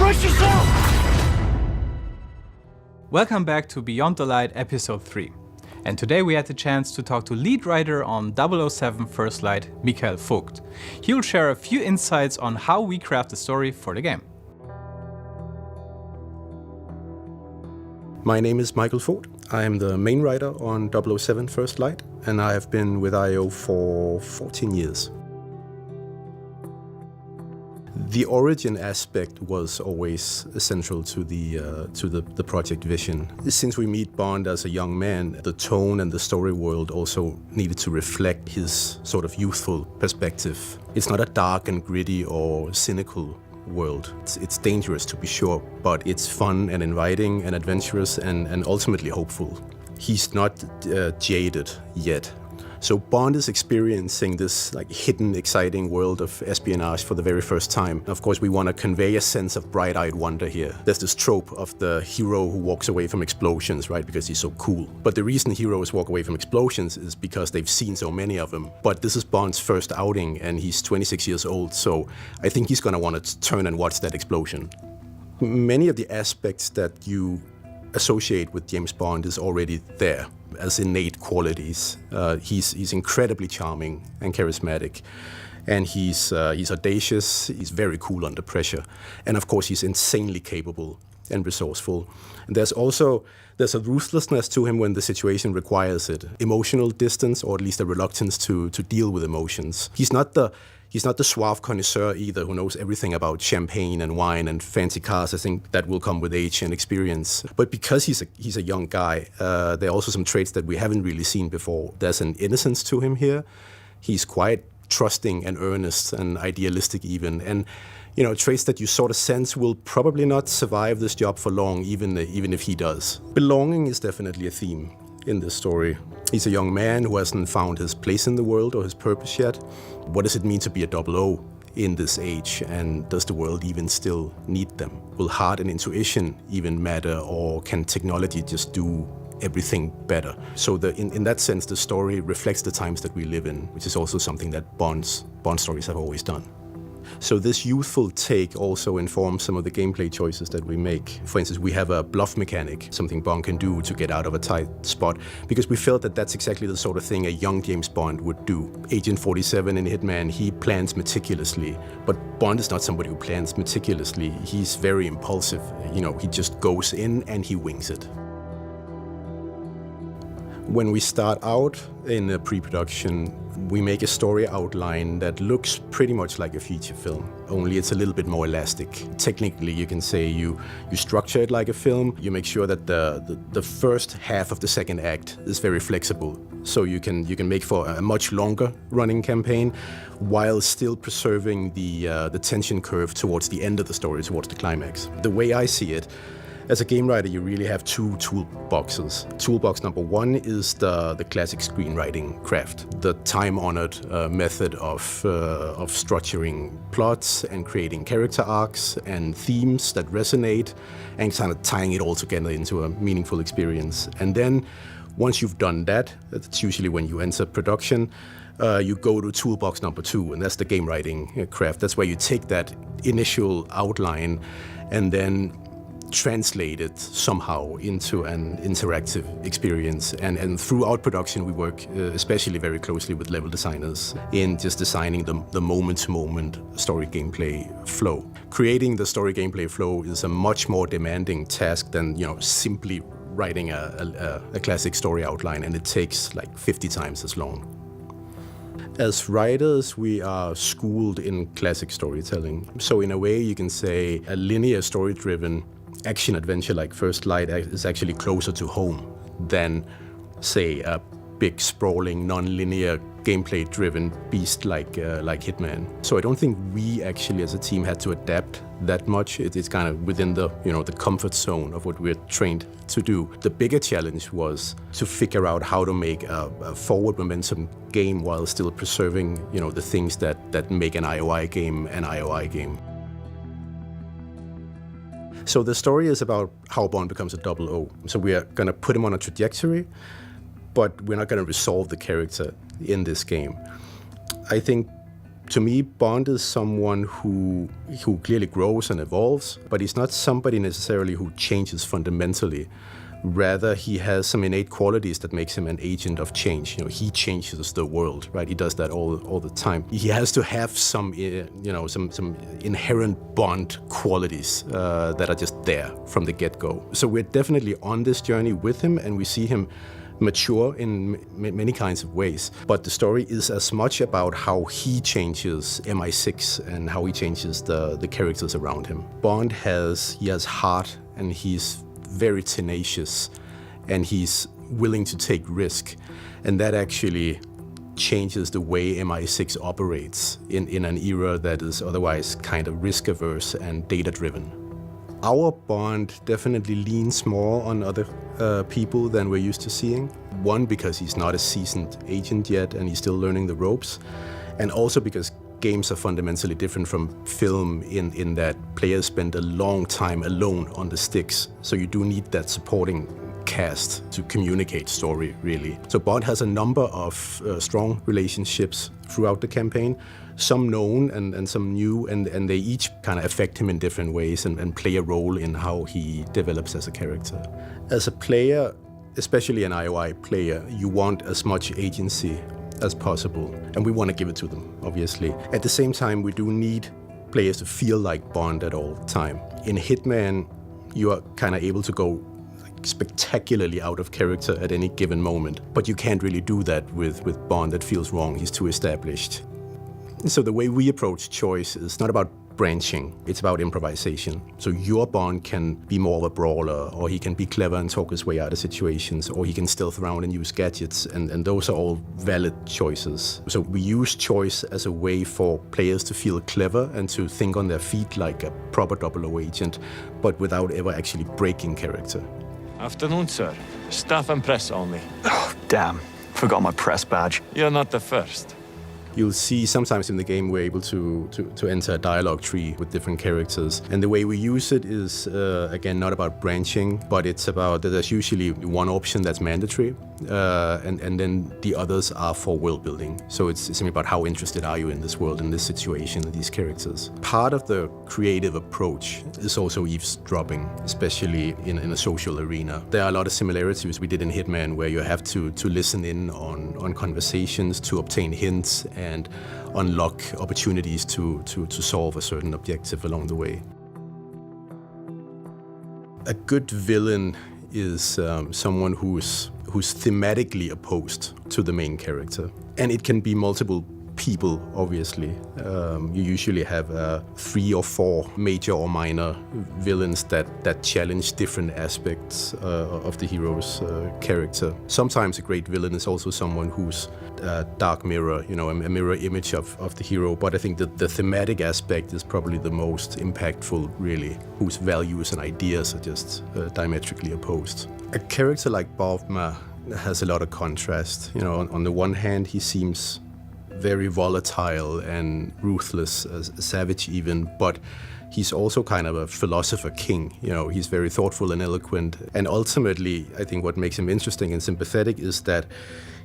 Push yourself! Welcome back to Beyond the Light Episode 3. And today we had the chance to talk to lead writer on 007 First Light, Vogt. He'll share a few insights on how we craft the story for the game. My name is Michael Vogt. I am the main writer on 007 First Light, and I have been with IO for 14 years. The origin aspect was always essential to the project vision. Since we meet Bond as a young man, the tone and the story world also needed to reflect his sort of youthful perspective. It's not a dark and gritty or cynical world. It's dangerous, to be sure, but it's fun and inviting and adventurous and ultimately hopeful. He's not jaded yet. So Bond is experiencing this hidden, exciting world of espionage for the very first time. Of course, we want to convey a sense of bright-eyed wonder here. There's this trope of the hero who walks away from explosions, right, because he's so cool. But the reason heroes walk away from explosions is because they've seen so many of them. But this is Bond's first outing, and he's 26 years old, so I think he's going to want to turn and watch that explosion. Many of the aspects that you associate with James Bond is already there as innate qualities. He's incredibly charming and charismatic, and he's audacious. He's very cool under pressure, and of course he's insanely capable and resourceful. And there's a ruthlessness to him when the situation requires it. Emotional distance, or at least a reluctance to deal with emotions. He's not the suave connoisseur either who knows everything about champagne and wine and fancy cars. I think that will come with age and experience. But because he's a young guy, there are also some traits that we haven't really seen before. There's an innocence to him here. He's quite trusting and earnest and idealistic even. And traits that you sort of sense will probably not survive this job for long, even if he does. Belonging is definitely a theme in this story. He's a young man who hasn't found his place in the world or his purpose yet. What does it mean to be a 00 in this age, and does the world even still need them? Will heart and intuition even matter, or can technology just do everything better? So in that sense, the story reflects the times that we live in, which is also something that Bond stories have always done. So this youthful take also informs some of the gameplay choices that we make. For instance, we have a bluff mechanic, something Bond can do to get out of a tight spot, because we felt that that's exactly the sort of thing a young James Bond would do. Agent 47 in Hitman, he plans meticulously, but Bond is not somebody who plans meticulously. He's very impulsive. He just goes in and he wings it. When we start out in a pre-production, we make a story outline that looks pretty much like a feature film, only it's a little bit more elastic. Technically, you can say you structure it like a film. You make sure that the first half of the second act is very flexible, so you can make for a much longer running campaign while still preserving the tension curve towards the end of the story, towards the climax. The way I see it, as a game writer, you really have two toolboxes. Toolbox number one is the classic screenwriting craft, the time-honored method of structuring plots and creating character arcs and themes that resonate and kind of tying it all together into a meaningful experience. And then once you've done that, that's usually when you enter production, you go to toolbox number two, and that's the game writing craft. That's where you take that initial outline and then translate it somehow into an interactive experience. And throughout production, we work especially very closely with level designers in just designing the moment-to-moment story gameplay flow. Creating the story gameplay flow is a much more demanding task than simply writing a classic story outline, and it takes 50 times as long. As writers, we are schooled in classic storytelling. So in a way, you can say a linear story-driven action-adventure like First Light is actually closer to home than, say, a big, sprawling, non-linear, gameplay-driven beast like Hitman. So I don't think we actually, as a team, had to adapt that much. It's kind of within the comfort zone of what we're trained to do. The bigger challenge was to figure out how to make a forward momentum game while still preserving, the things that make an IOI game an IOI game. So the story is about how Bond becomes a 00. So we are going to put him on a trajectory, but we're not going to resolve the character in this game. I think To me, Bond is someone who clearly grows and evolves, but he's not somebody necessarily who changes fundamentally. Rather, he has some innate qualities that makes him an agent of change. He changes the world, right? He does that all the time. He has to have some inherent Bond qualities that are just there from the get-go. So we're definitely on this journey with him, and we see him mature in many kinds of ways. But the story is as much about how he changes MI6 and how he changes the characters around him. Bond has heart, and he's very tenacious, and he's willing to take risk, and that actually changes the way MI6 operates in an era that is otherwise kind of risk-averse and data-driven. Our Bond definitely leans more on other people than we're used to seeing. One, because he's not a seasoned agent yet and he's still learning the ropes, and also because games are fundamentally different from film in that players spend a long time alone on the sticks. So you do need that supporting cast to communicate story, really. So Bond has a number of strong relationships throughout the campaign, some known and some new, and they each kind of affect him in different ways and play a role in how he develops as a character. As a player, especially an IOI player, you want as much agency as possible, and we want to give it to them, obviously. At the same time, we do need players to feel like Bond at all time. In Hitman, you are kind of able to go spectacularly out of character at any given moment, but you can't really do that with Bond. That feels wrong. He's too established. So the way we approach choice is not about branching, it's about improvisation. So your Bond can be more of a brawler, or he can be clever and talk his way out of situations, or he can stealth around and use gadgets, and those are all valid choices. So we use choice as a way for players to feel clever and to think on their feet like a proper 00 agent, but without ever actually breaking character. Afternoon, sir. Staff and press only. Oh, damn. Forgot my press badge. You're not the first. You'll see sometimes in the game we're able to enter a dialogue tree with different characters. And the way we use it is, again, not about branching, but it's about that there's usually one option that's mandatory, and then the others are for world building. So it's simply about how interested are you in this world, in this situation, in these characters. Part of the creative approach is also eavesdropping, especially in a social arena. There are a lot of similarities we did in Hitman, where you have to listen in on conversations, to obtain hints, and unlock opportunities to solve a certain objective along the way. A good villain is someone who's thematically opposed to the main character. And it can be multiple people, obviously. You usually have 3 or 4 major or minor villains that challenge different aspects of the hero's character. Sometimes a great villain is also someone who's a dark mirror, a mirror image of the hero. But I think that the thematic aspect is probably the most impactful, really, whose values and ideas are just diametrically opposed. A character like Bovma has a lot of contrast. On the one hand, he seems very volatile and ruthless, savage even, but he's also kind of a philosopher king. He's very thoughtful and eloquent. And ultimately, I think what makes him interesting and sympathetic is that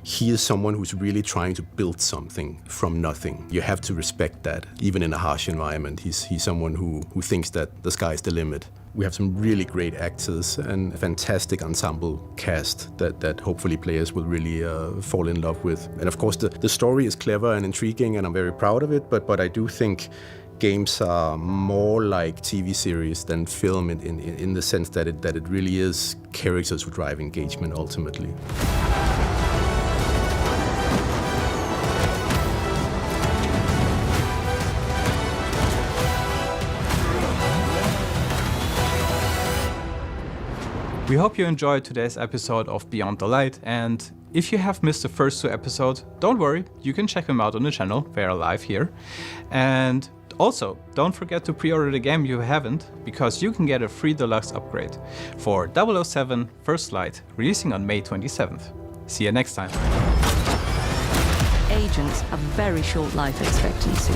he is someone who's really trying to build something from nothing. You have to respect that, even in a harsh environment. He's someone who thinks that the sky's the limit. We have some really great actors and a fantastic ensemble cast that hopefully players will really fall in love with. And of course, the story is clever and intriguing, and I'm very proud of it, but I do think games are more like TV series than film in the sense that it really is characters who drive engagement ultimately. We hope you enjoyed today's episode of Beyond the Light, and if you have missed the first 2 episodes, don't worry, you can check them out on the channel, they are live here. And also, don't forget to pre-order the game if you haven't, because you can get a free deluxe upgrade for 007 First Light, releasing on May 27th. See you next time. Agents have very short life expectancy.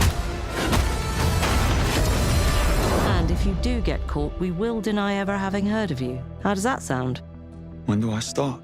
And if you do get caught, we will deny ever having heard of you. How does that sound? When do I start?